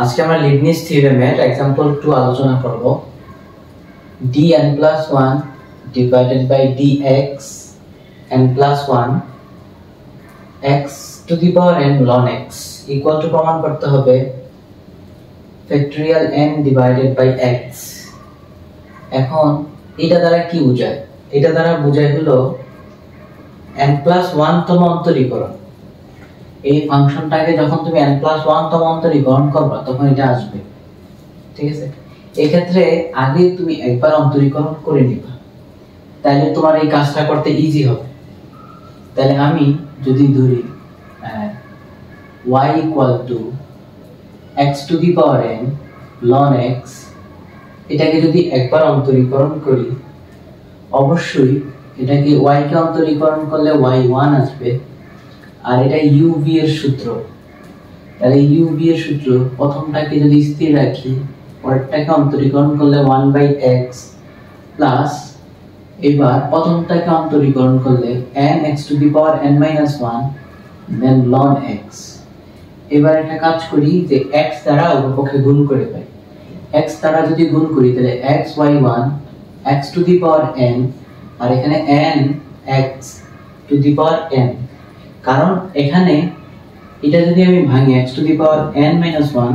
আজকে আমরা লিবনিজ থিওরেমের एग्जांपल 2 আলোচনা করব। dn + 1 divided by dx n + 1 x to the power n ln x equal to প্রমাণ করতে হবে factorial n divided by x। এখন এটা দ্বারা কি বোঝায়? এটা দ্বারা বোঝায় হলো n + 1 তম অন্তরীকরণ। এই ফাংশনটাকে যখন তুমি n + 1 তম অন্তরীকরণ করবে তখন এটা আসবে, ঠিক আছে? এই ক্ষেত্রে আগে তুমি একবার অন্তরীকরণ করে নিবা, তাহলে তোমার এই কাজটা করতে ইজি হবে। তাহলে আমি যদি ধরি y = x to the power n ln x, এটাকে যদি একবার অন্তরীকরণ করি অবশ্যই এটাকে y কে অন্তরীকরণ করলে y1 আসবে। আর এটা uv এর সূত্র, তাহলে uv এর সূত্র প্রথমটাকে যদি স্থির রাখি পরেরটাকে অন্তরীকরণ করলে 1/x প্লাস এবার প্রথমটাকে অন্তরীকরণ করলে nx to the power n - 1 then ln x। এবার একটা কাজ করি যে x দ্বারা উভয়পক্ষে গুণ করে পাই। x দ্বারা যদি গুণ করি তাহলে xy1 x to the power n আর এখানে n x to the power n, কারণ এখানে এটা যদি আমি ভাঙি x to the power n - 1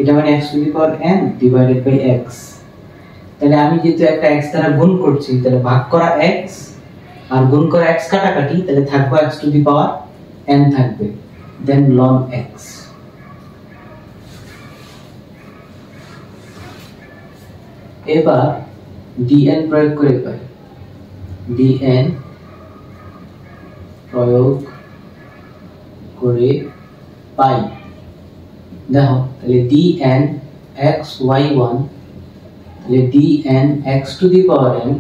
এটা মানে x to the power n divided by x। তাহলে আমি যেহেতু একটা x দ্বারা গুণ করছি তাহলে ভাগ করা x আর গুণ করা x কাটাকাটি, তাহলে থাকবে x to the power n থাকবে then ln x। এবার dn প্রয়োগ করে পাই, dn প্রয়োগ করে পাই দেখো তাহলে dn xy1 তাহলে dn x to the power n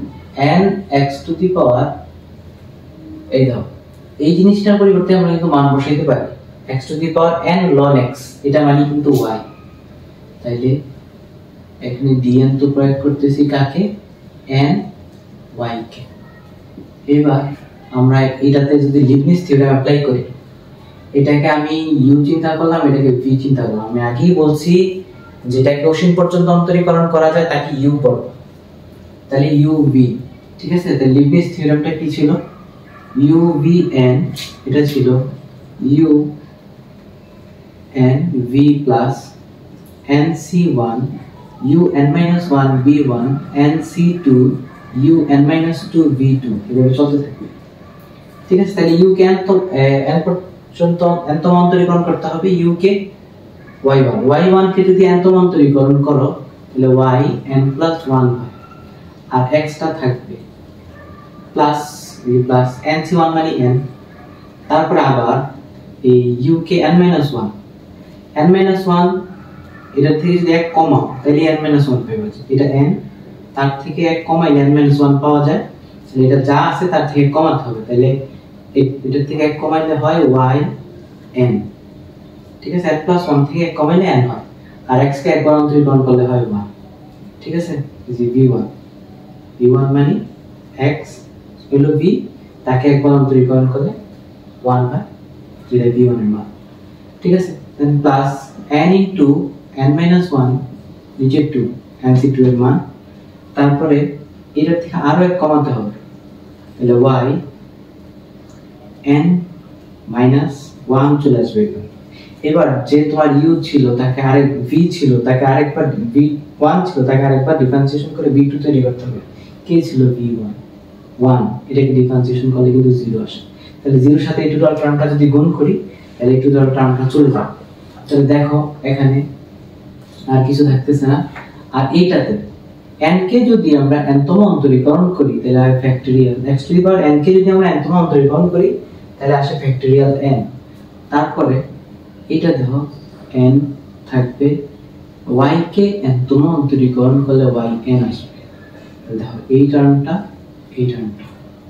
n x to the power, এই দাও এই জিনিসটার পরিবর্তে আমরা কিন্তু মান বসাইতে পারি x to the power n ln x, এটা মানে কিন্তু y। তাইলে এখানে dn তো প্রয়োগ করতেছি কাকে? n y কে। এবার আমরা এটাতে যদি লিবনিজ থিওরেম অ্যাপ্লাই করি, এটাকে আমি u চিন্তা করলাম, এটাকে v চিন্তা করলাম। আমি আগেই বলছি যেটাকে অসীম পর্যন্ত অন্তরীকরণ করা যায় তাকে u বলবো, তাহলে uv, ঠিক আছে? তাহলে লিবনিজ থিওরেমটা কি ছিল? uvn এটা ছিল un v plus nc1 un - 1 v1 nc2 un - 2 v2 এভাবে চলতে থাকবে, ঠিক আছে? তাহলে u কে n পর্যন্ত n তম অন্তরীকরণ করতে হবে, u কে y1 কে যদি n তম অন্তরীকরণ করো তাহলে y n + 1 হয় আর x টা থাকবে প্লাস v প্লাস nc1 মানে n, তারপর আবার এই u কে n - 1 এটা থেকে যদি 1 কমাও তাহলে n - 1 পাবে, এটা n তার থেকে 1 কমাইলে n - 1 পাওয়া যায়। তাহলে এটা যা আছে তার থেকে কমাতে হবে, তাহলে এটা থেকে 1 কমাইলে হয় y n, ঠিক আছে? n + 1 থেকে 1 কমাইলে n হয় আর x কে একবার অন্তরীকরণ করলে হয় 1, ঠিক আছে? এই যে v1 মানে x হলো v, তাকে একবার অন্তরীকরণ করলে 1 হয়, যেটা v1 এর মান, ঠিক আছে? দেন প্লাস n * n - 1 নিচে 2 nc2 এর মান, তারপরে এটার থেকে আরো 1 কমাতে হবে তাহলে y n - 1 চলে আসবে। এবার যে তোমার u ছিল তাকে আরেক v ছিল তাকে আরেকবার v1 ছিল তাকে আরেকবার ডিফারেন্সিয়েশন করে v2 তৈরি করতে হবে। কে ছিল v1 1, এটাকে ডিফারেন্সিয়েশন করলে কিন্তু 0 আসে। তাহলে 0 এর সাথে এই টোটাল টার্মটা যদি গুণ করি তাহলে এই টোটাল টার্মটা চলে যাবে। তাহলে দেখো এখানে আর কিছু থাকতেছে না। আর এইটাতে n কে যদি আমরা n তম অন্তরীকরণ করি তাহলে হয় factorial x to the power n কে যদি আমরা n তম অন্তরীকরণ করি তাহলে আসে ফ্যাক্টরিয়াল n। তারপরে এটা দেখো n থাকবে, y কে n তম অন্তরীকরণ করলে yn আসবে। দেখো এই টার্মটা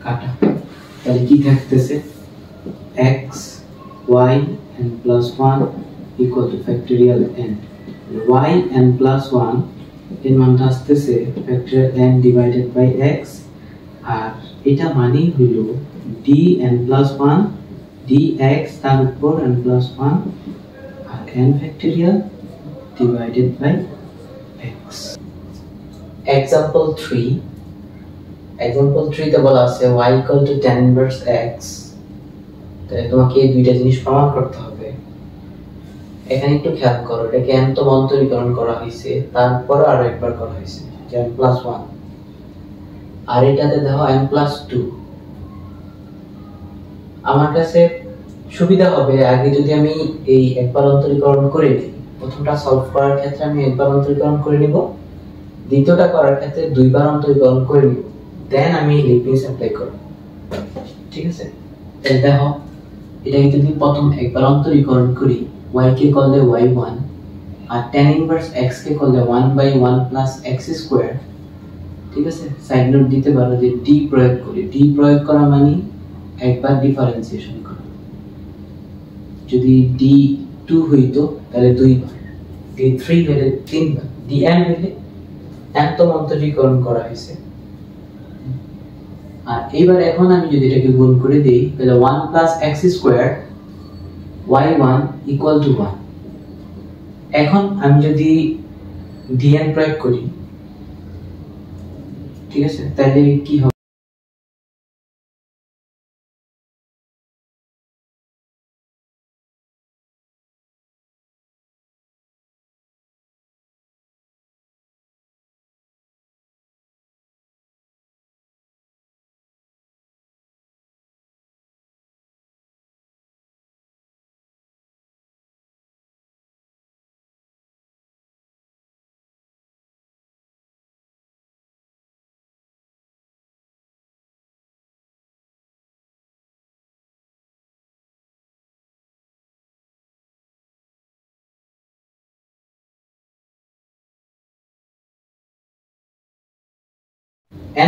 কাটা, তাহলে কি থাকতেছে? x y n + 1 equal to factorial n, y n + 1 এর মানটা আসতেছে factorial n divided by x, আর এটা মানে হলো dn + 1 dx তার উপর n + 1 R n factorial divided by x. Example 3 তে বলা আছে y equal to tan inverse x. তাহলে তোমাকে এই দুইটা জিনিস প্রমাণ করতে হবে। এখানে একটু খেয়াল করো, এটাকে n তম অন্তরীকরণ করা হয়েছে, তারপর আরো একবার করা হয়েছে যে n plus 1, আর এটাতে দেখো n plus 2। আমার কাছে সুবিধা হবে আগে যদি আমি এই একবার অন্তরীকরণ করে নিই, প্রথমটা সলভ করার ক্ষেত্রে আমি একবার অন্তরীকরণ করে নিব, দ্বিতীয়টা করার ক্ষেত্রে দুইবার অন্তরীকরণ করে নিব, দেন আমি লিবনিজ অ্যাপ্লাই করব। ঠিক আছে, তাহলে দেখো এটাকে যদি প্রথম একবার অন্তরীকরণ করি, y কে করলে y1 আর tan ইনভার্স x কে করলে 1/1 plus x স্কয়ার। ঠিক আছে, সাইড নোট দিতে পারো যে d প্রয়োগ করি, d প্রয়োগ করা মানে একবার ডিফারেন্সিয়েশন করা। যদি d2 হইতো তাহলে দুইবার, d3 হলে তিনবার, dn হলে n তম অন্তরীকরণ করা হয়েছে। আর এইবার এখন আমি যদি এটাকে গুণ করে দেই তাহলে 1 plus x square y1 equal to 1। এখন আমি যদি dn প্রয়োগ করি, ঠিক আছে, তাহলে কি হবে?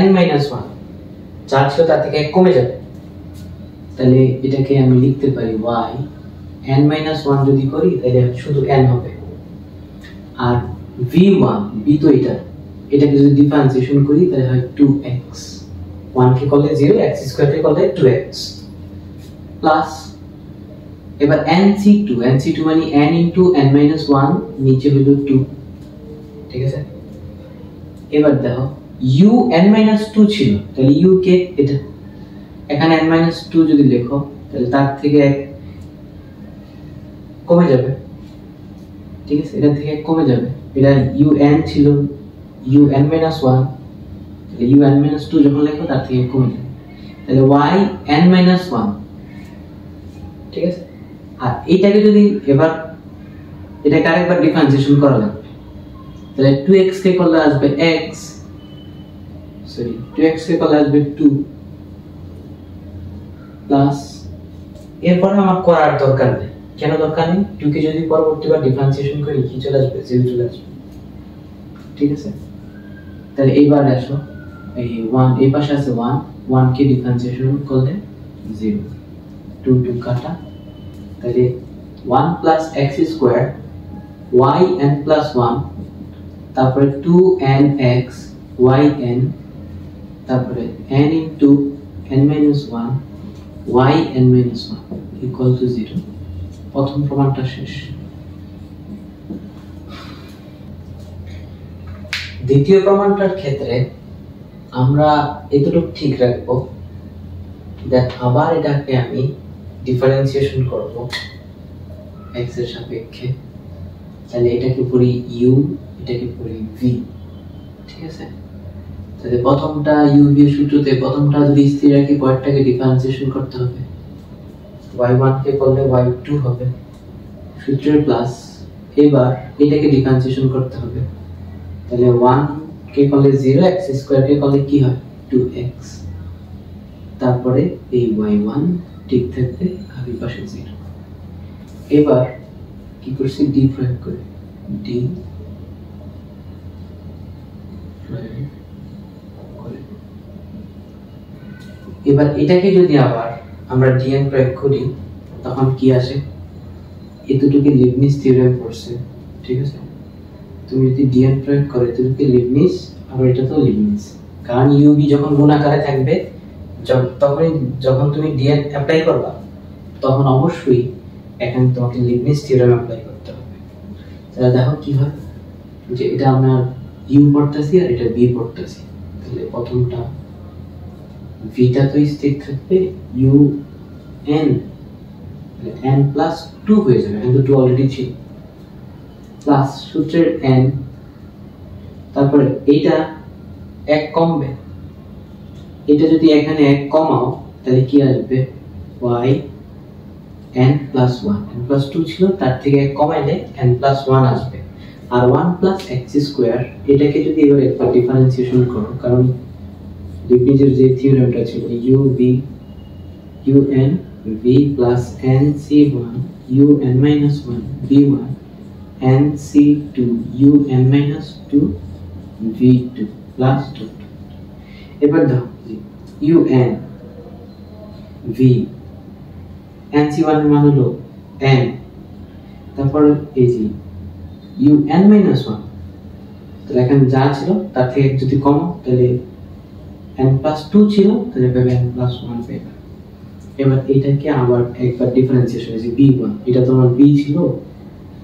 n minus 1 যা ছিল তার থেকে এক কমে যাবে, তাহলে এটাকে আমি লিখতে পারি y n minus 1 যদি করি তাহলে শুধু n হবে, আর v1 b তো এটাকে যদি ডিফারেন্সিয়েশন করি তাহলে হয় 2x, 1 কে করলে 0, x স্কয়ার কে করলে 2x প্লাস এবার nc2 মানে n into n minus 1 নিচে হলো 2। ঠিক আছে, এবার দেখো u n minus 2 ছিল, তাহলে u কে এটা এখানে n minus 2 যদি লেখো তাহলে তার থেকে এক কমে যাবে। ঠিক আছে, এটা থেকে কমে যাবে, এটা un ছিল un minus 1, তাহলে un minus 2 যখন লেখো তার থেকে কমে যাবে, তাহলে y n minus 1। ঠিক আছে, আর এইটাকে যদি এবার এটাকে আরেকবার ডিফারেন্সিয়েশন করা লাগবে, তাহলে 2x কে করলে আসবে x, সরি 2x কে করলে আসবে 2 প্লাস, এরপর আমার করার দরকার নেই। কেন দরকার নেই? 2 কে যদি পরবর্তীবার ডিফারেন্সিয়েশন করি কি চলে আসবে? 0 চলে আসবে। ঠিক আছে, তাহলে এইবার আসো এই 1 এই পাশে আছে 1 কে ডিফারেন্সিয়েশন করলে 0, 2 কাটা, তাহলে 1 plus x square yn plus 1, তারপরে 2nx yn, তারপরে n into n minus 1 yn minus 1 equal to 0। প্রথম প্রমাণটা শেষ। দ্বিতীয় প্রমাণটার ক্ষেত্রে আমরা এতটুকু ঠিক রাখবো, দেন আবার এটাকে আমি ডিফারেন্সিয়েশন করব x এর সাপেক্ষে, তাহলে এটাকে পড়ি u, এটাকে পড়ি v। ঠিক আছে, তাহলে প্রথমটা u v এর সূত্রতে প্রথমটা যদি স্থির রাখি পরেরটাকে ডিফারেন্সিয়েশন করতে হবে, y1 কে করলে y2 হবে সূত্রের প্লাস, এবার এটাকে ডিফারেন্সিয়েশন করতে হবে, তাহলে 1 কে করলে 0, x স্কয়ার কে করলে কি হয় 2x, তারপরে এই y1 ঠিক থাকবে আর এই পাশে 0। এবার কি করছি, d প্রয়োগ করে d প্রয়োগ করে, এবার এটাকে যদি আবার আমরা dn প্রয়োগ করি তখন কি আসে, এতটুকু লিবনিজ থিওরেম পড়ছে। ঠিক আছে, তুমি যদি dn প্রয়োগ করো এতটুকু লিবনিজ, আর এটা তো লিবনিজ, কারণ uv যখন গুণাকারে থাকবে যখন তুমি dn অ্যাপ্লাই করবা তখন অবশ্যই এখানে তোমাকে লিবনিজ থিওরেম অ্যাপ্লাই করতে হবে। তাহলে দেখো কি হয় যে এটা আমরা ইউ পড়তেছি আর এটা বি পড়তেছি, তাহলে প্রথমটা ভিটা তো স্থির থাকবে, u n n plus two হয়ে যাবে, কিন্তু টু অলরেডি ছিল, প্লাস সূত্রের এন, তারপরে এইটা এক কমবে, এটা যদি এখানে এক কমাও তাহলে কি আসবে y n plus one, n plus two ছিল তার থেকে এক কমাইলে n প্লাস ওয়ান আসবে, আর ওয়ান প্লাস এক্স স্কোয়ার এটাকে যদি এবার একবার ডিফারেন্সিয়েশন করো, কারণ লিবনিজের যে থিওরেমটা ছিল u v u n v plus n c one u n minus one v one n c two u n minus two v two plus two, এবার দেখো u n v n c one এর মান হলো N, তারপর এই যে you n minus one, তাহলে এখানে যা ছিল তার থেকে যদি কম তাহলে n প্লাস টু ছিল, তাহলে পাবে n প্লাস ওয়ান পাবে। এবার এটাকে আবার একবার ডিফারেন্সিয়েশন হয়েছে বি ওয়ান, এটা তোমার বি ছিল,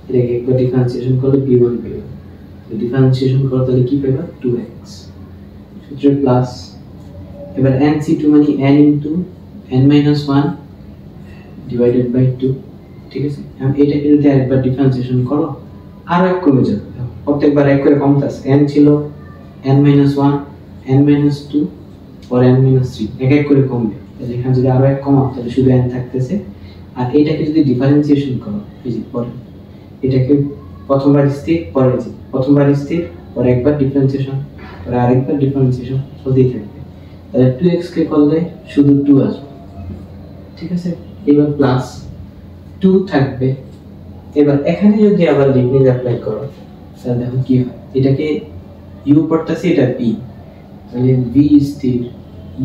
এটাকে একবার ডিফারেন্সিয়েশন করলে বি ওয়ান পাবে, ডিফারেন্সিয়েশন করলে তাহলে কি পাবে টু এক্স, সূত্রে প্লাস, এবার n সি টু মানে n into n minus one divided by two, ঠিক আছে। এখন এটাকে যদি আরেকবার ডিফারেন্সিয়েশন করো আরো এক কমে যাবে, প্রত্যেকবার এক করে কমতেছে, n ছিল n minus one n minus two পর n মাইনাস থ্রি, এক এক করে কমবে, তাহলে এখানে যদি আরো এক কমাও তাহলে শুধু n থাকতেছে, আর এটাকে যদি ডিফারেন্সিয়েশন করো এই যে পরে এটাকে প্রথমবার স্থির, পরে যে প্রথমবার স্থির, পরে একবার ডিফারেন্সিয়েশন, পরে আরেকবার ডিফারেন্সিয়েশন হতেই থাকবে, তাহলে 2x কে করলে শুধু 2 আসবে, ঠিক আছে। এবার প্লাস 2 থাকবে, এবার এখানে যদি আবার লিবনিজ অ্যাপ্লাই করো তাহলে দেখো কি হয়, এটাকে u পড়তেছে এটা b, তাহলে v স্থির,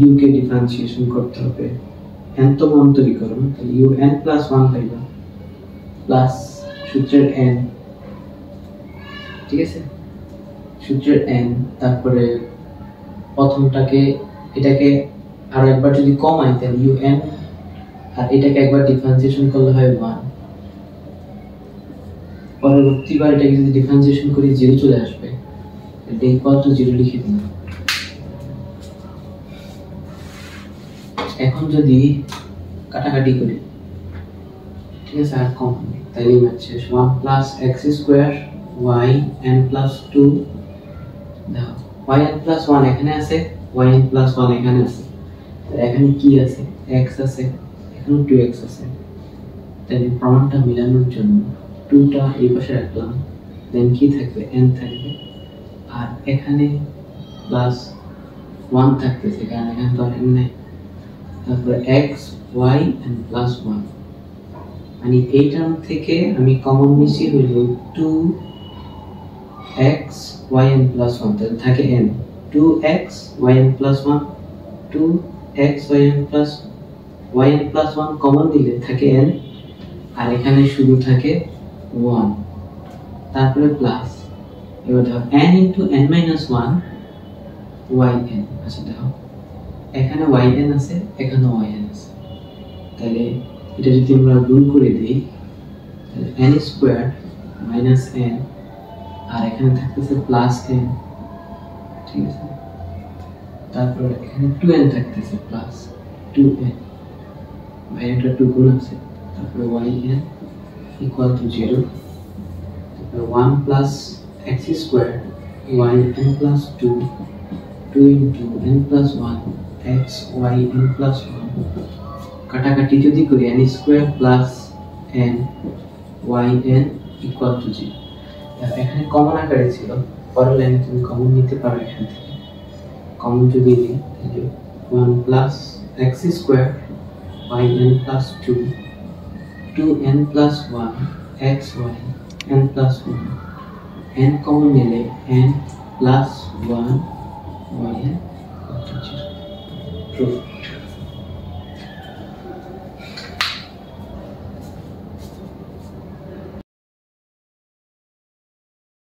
u কে ডিফারেন্সিয়েশন করতে হবে n তম অন্তরীকরণ, তাহলে u n প্লাস 1 পাইবা প্লাস সূত্রের n, ঠিক আছে, সূত্রের n, তারপরে প্রথমটাকে এটাকে আর একবার যদি কমাই তাহলে u n, আর এটাকে একবার ডিফারেন্সিয়েশন করলে হয় 1, পরবর্তীবার এটাকে যদি ডিফারেন্সিয়েশন করি 0 চলে আসবে, এটা ইকুয়াল টু 0 লিখে দিন। এখন যদি কাটাকাটি করি, ঠিক আছে, আর কম হবে, তাহলে হচ্ছে 1 plus x square y n plus two, দেখো ওয়াই এন প্লাস ওয়ান এখানে আছে, ওয়াই এন প্লাস ওয়ান এখানে আছে, এখানে কি আছে এক্স আছে, এখানে 2x আছে, তাহলে প্রমাণটা মিলানোর জন্য 2টা এই পাশে রাখলাম, দেন কি থাকবে n থাকবে, আর এখানে প্লাস 1 থাকতেছে কারণ এখানে তো n নাই, তারপরে x y and প্লাস 1, মানে এই টার্ম থেকে আমি কমন নিছি হইল 2x y and প্লাস 1, তাহলে থাকে n, 2x y and plus 1, 2x y and plus y and plus 1 common দিলে থাকে n, আর এখানে শুধু থাকে 1, তারপরে প্লাস, এবার দেখো n into n minus 1 yn, আচ্ছা দেখো এখানে yn আছে, এখানে yn আছে, তাহলে এটা যদি আমরা গুণ করে দেই তাহলে n স্কয়ার মাইনাস n, আর এখানে থাকতেছে প্লাস n, ঠিক আছে, তারপর এখানে 2n থাকতেছে প্লাস 2n, বাইরেটা 2 গুণ আছে, তারপরে yn ইকুয়াল টু 0, তারপরে 1 plus x square yn plus 2 2 into n plus 1 x yn plus 1, কাটাকাটি যদি করি n square plus n yn equal to 0, এখানে কমন আকারে ছিল, পরের লাইনে তুমি কমন নিতে পারো, এখান থেকে কমন যদি নিই তাহলে 1 plus x square yn plus 2 2n plus 1 x y n plus 1, n common নিলে n প্লাস 1 yn, প্রুফ।